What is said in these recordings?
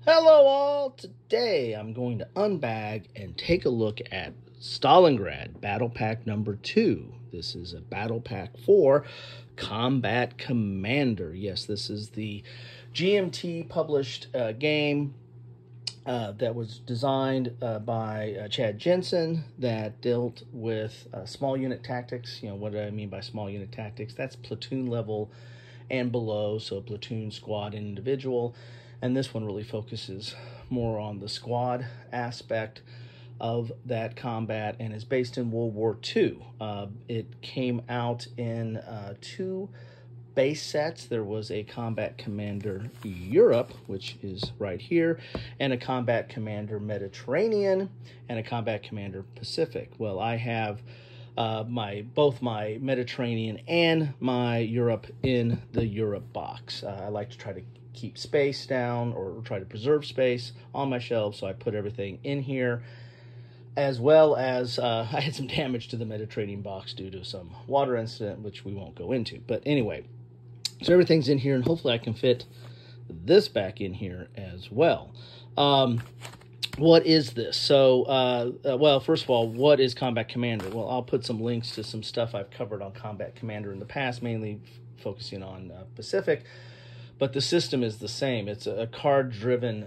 Hello all! Today I'm going to unbag and take a look at Stalingrad Battle Pack number 2. This is a Battle Pack for Combat Commander. Yes, this is the GMT published game that was designed by Chad Jensen that dealt with small unit tactics. You know, what do I mean by small unit tactics? That's platoon level and below, so platoon, squad, and individual. And this one really focuses more on the squad aspect of that combat and is based in World War II. It came out in 2 base sets. There was a Combat Commander Europe, which is right here, and a Combat Commander Mediterranean, and a Combat Commander Pacific. Well, I have both my Mediterranean and my Europe in the Europe box. I like to try to keep space down or try to preserve space on my shelves, so I put everything in here, as well as I had some damage to the Mediterranean box due to some water incident, which we won't go into. But anyway, so everything's in here, and hopefully I can fit this back in here as well. What is this? So, well, first of all, what is Combat Commander? Well, I'll put some links to some stuff I've covered on Combat Commander in the past, mainly focusing on Pacific. But the system is the same. It's a card-driven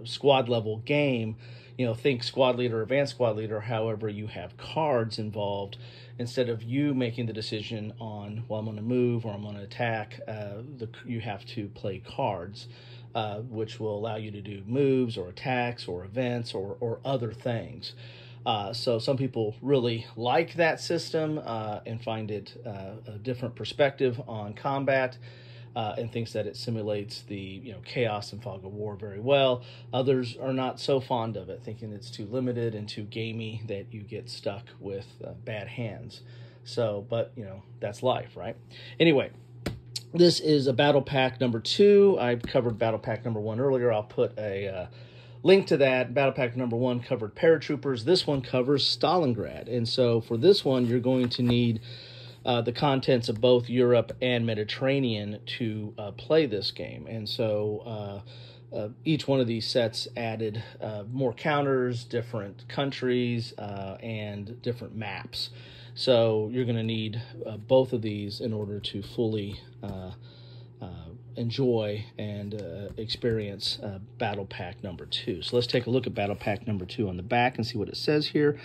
squad-level game. You know, think squad leader, advanced squad leader. However, you have cards involved. Instead of you making the decision on, well, I'm going to move or I'm going to attack, you have to play cards, which will allow you to do moves or attacks or events or other things. So some people really like that system and find it a different perspective on combat. And thinks that it simulates the chaos and fog of war very well. Others are not so fond of it, thinking it's too limited and too gamey that you get stuck with bad hands. So, but that's life, right? Anyway, this is a Battle Pack number 2. I covered Battle Pack number 1 earlier. I'll put a link to that. Battle Pack number 1 covered paratroopers. This one covers Stalingrad. And so for this one, you're going to need the contents of both Europe and Mediterranean to play this game. And so each one of these sets added more counters, different countries, and different maps. So you're going to need both of these in order to fully enjoy and experience Battle Pack number 2. So let's take a look at Battle Pack number 2 on the back and see what it says here.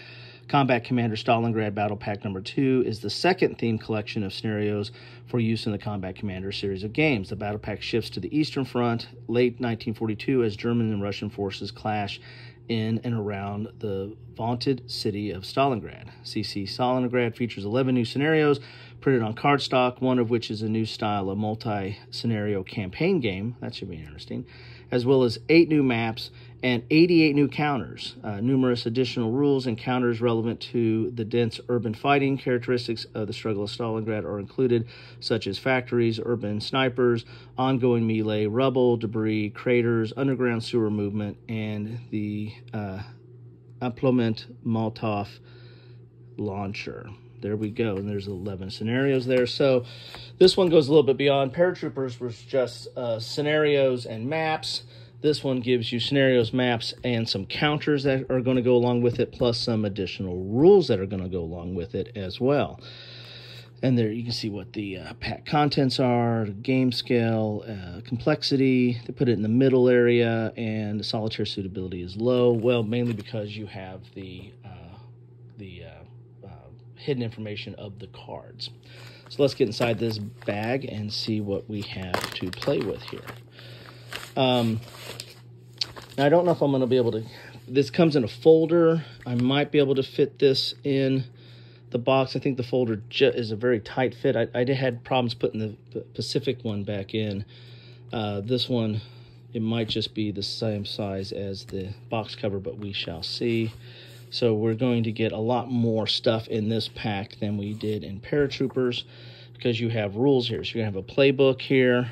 Combat Commander Stalingrad Battle Pack number 2 is the second themed collection of scenarios for use in the Combat Commander series of games. The Battle Pack shifts to the Eastern Front late 1942 as German and Russian forces clash in and around the vaunted city of Stalingrad. CC Stalingrad features 11 new scenarios printed on cardstock, one of which is a new style of multi-scenario campaign game. That should be interesting. As well as 8 new maps and 88 new counters. Numerous additional rules and counters relevant to the dense urban fighting characteristics of the struggle of Stalingrad are included, such as factories, urban snipers, ongoing melee, rubble, debris, craters, underground sewer movement, and the Ampulomet Molotov Launcher. There we go, and there's 11 scenarios there. So this one goes a little bit beyond. Paratroopers was just scenarios and maps. This one gives you scenarios, maps, and some counters that are going to go along with it, plus some additional rules that are going to go along with it as well. And there you can see what the pack contents are, game scale, complexity. They put it in the middle area, and the solitaire suitability is low. Well, mainly because you have the hidden information of the cards. So let's get inside this bag and see what we have to play with here. Now I don't know if I'm going to be able to... This comes in a folder. I might be able to fit this in the box. I think the folder is a very tight fit. I had problems putting the Pacific one back in. This one, it might just be the same size as the box cover, but we shall see. So we're going to get a lot more stuff in this pack than we did in Paratroopers because you have rules here. So you're going to have a playbook here.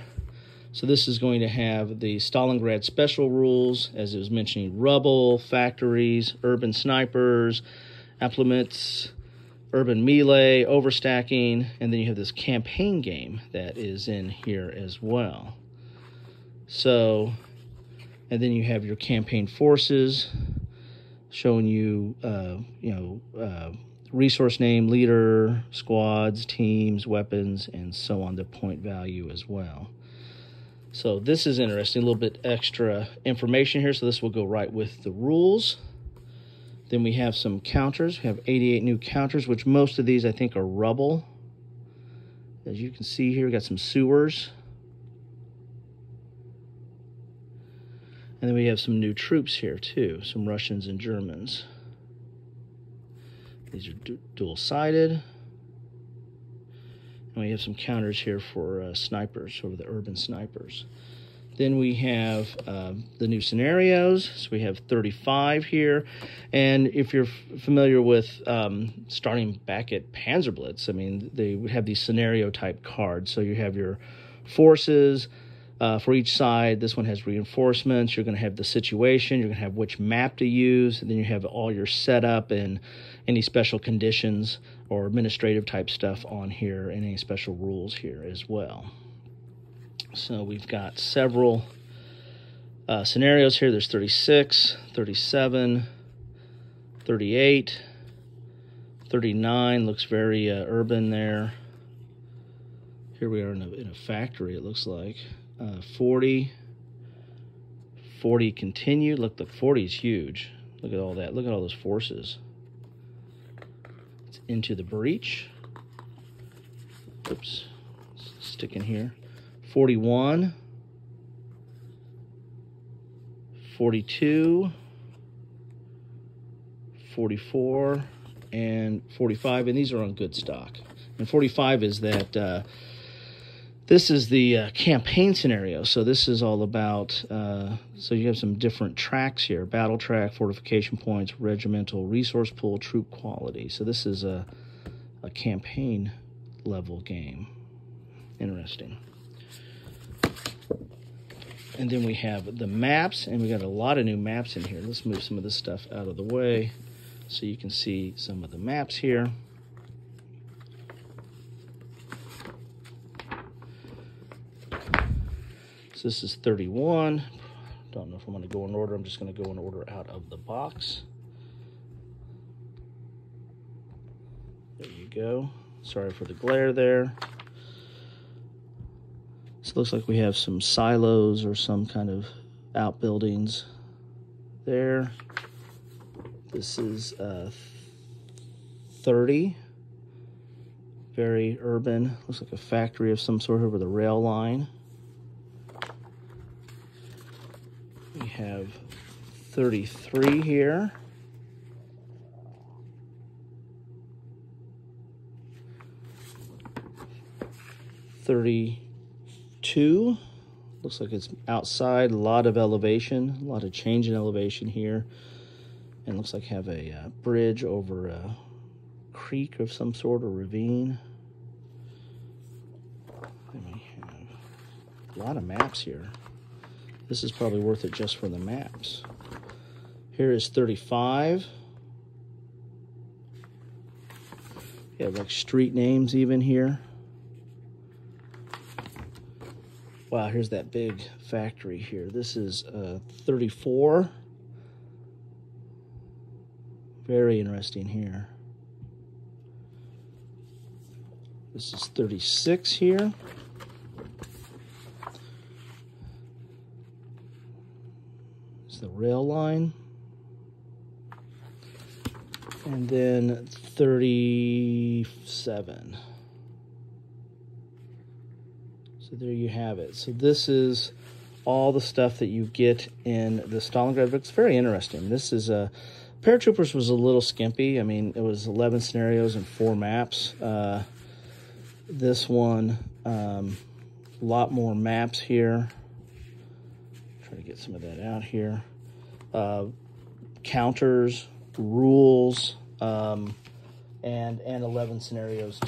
So this is going to have the Stalingrad special rules, as it was mentioning, Rubble, factories, urban snipers, Ampulomets, urban melee, overstacking, and then you have this campaign game that is in here as well. So And then you have your campaign forces showing you, resource name, leader, squads, teams, weapons, and so on, the point value as well. So this is interesting, a little bit extra information here. So this will go right with the rules. Then we have some counters. We have 88 new counters, which most of these I think are Rubble. As you can see here, we got some sewers. And then we have some new troops here too, some Russians and Germans. These are dual-sided. And we have some counters here for snipers, over the urban snipers. Then we have the new scenarios. So we have 35 here. And if you're familiar with starting back at Panzerblitz, I mean, they would have these scenario type cards. So you have your forces for each side. This one has reinforcements. You're going to have the situation. You're going to have which map to use. And then you have all your setup and any special conditions or administrative type stuff on here, and any special rules here as well. So we've got several scenarios here. There's 36, 37, 38, 39. Looks very urban there. Here we are in a factory, it looks like. 40, 40 continued. Look, the 40 is huge. Look at all that. Look at all those forces. It's into the breach. Oops, stick in here. 41, 42, 44, and 45, and these are on good stock. And 45 is that this is the campaign scenario. So this is all about, so you have some different tracks here: battle track, fortification points, regimental, resource pool, troop quality. So this is a campaign level game. Interesting. And then we have the maps, and we got a lot of new maps in here. Let's move some of this stuff out of the way so you can see some of the maps here. So this is 31. Don't know if I'm going to go in order. I'm just going to go in order out of the box. There you go. Sorry for the glare there. So it looks like we have some silos or some kind of outbuildings there. This is 30. Very urban. Looks like a factory of some sort over the rail line. We have 33 here. Looks like it's outside, a lot of elevation, a lot of change in elevation here. And looks like have a bridge over a creek of some sort, or ravine. And we have a lot of maps here. This is probably worth it just for the maps. Here is 35. You have like street names even here. Wow, here's that big factory here. This is 34. Very interesting here. This is 36 here. It's the rail line. And then 37. So there you have it. So this is all the stuff that you get in the Stalingrad book. It's very interesting. This is Paratroopers was a little skimpy. I mean, it was 11 scenarios and 4 maps. This one, a lot more maps here. Try to get some of that out here. Counters, rules, and 11 scenarios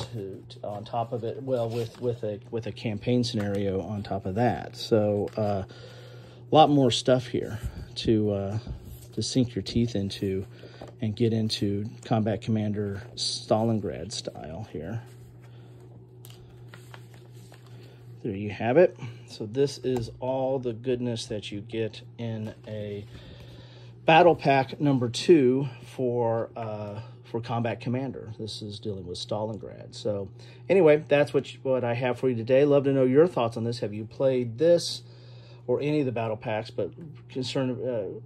on top of it. Well, with a campaign scenario on top of that. So a lot more stuff here to sink your teeth into and get into Combat Commander Stalingrad style here. there you have it. So this is all the goodness that you get in a battle pack number 2 for Combat Commander. This is dealing with Stalingrad. So anyway, that's what I have for you today. Love to know your thoughts on this. Have you played this or any of the battle packs? But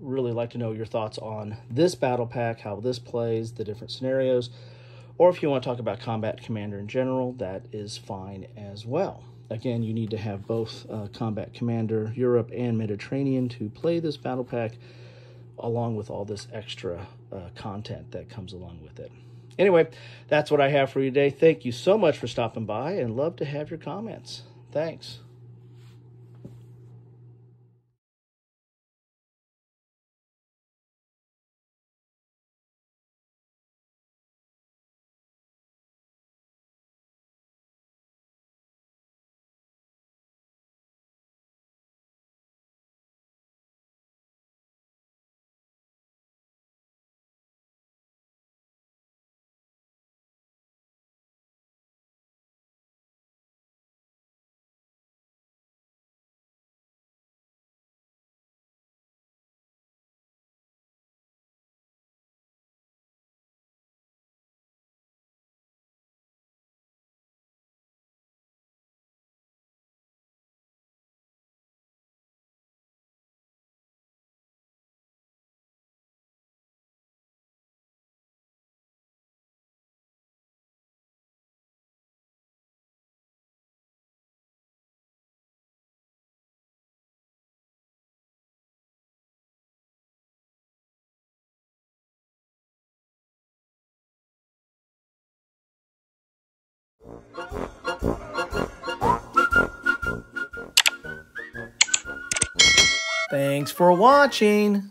really like to know your thoughts on this battle pack, how this plays, the different scenarios. Or if you want to talk about Combat Commander in general, that is fine as well. Again, you need to have both Combat Commander Europe and Mediterranean to play this battle pack, along with all this extra content that comes along with it. Anyway, that's what I have for you today. Thank you so much for stopping by, and love to have your comments. Thanks. Thanks for watching.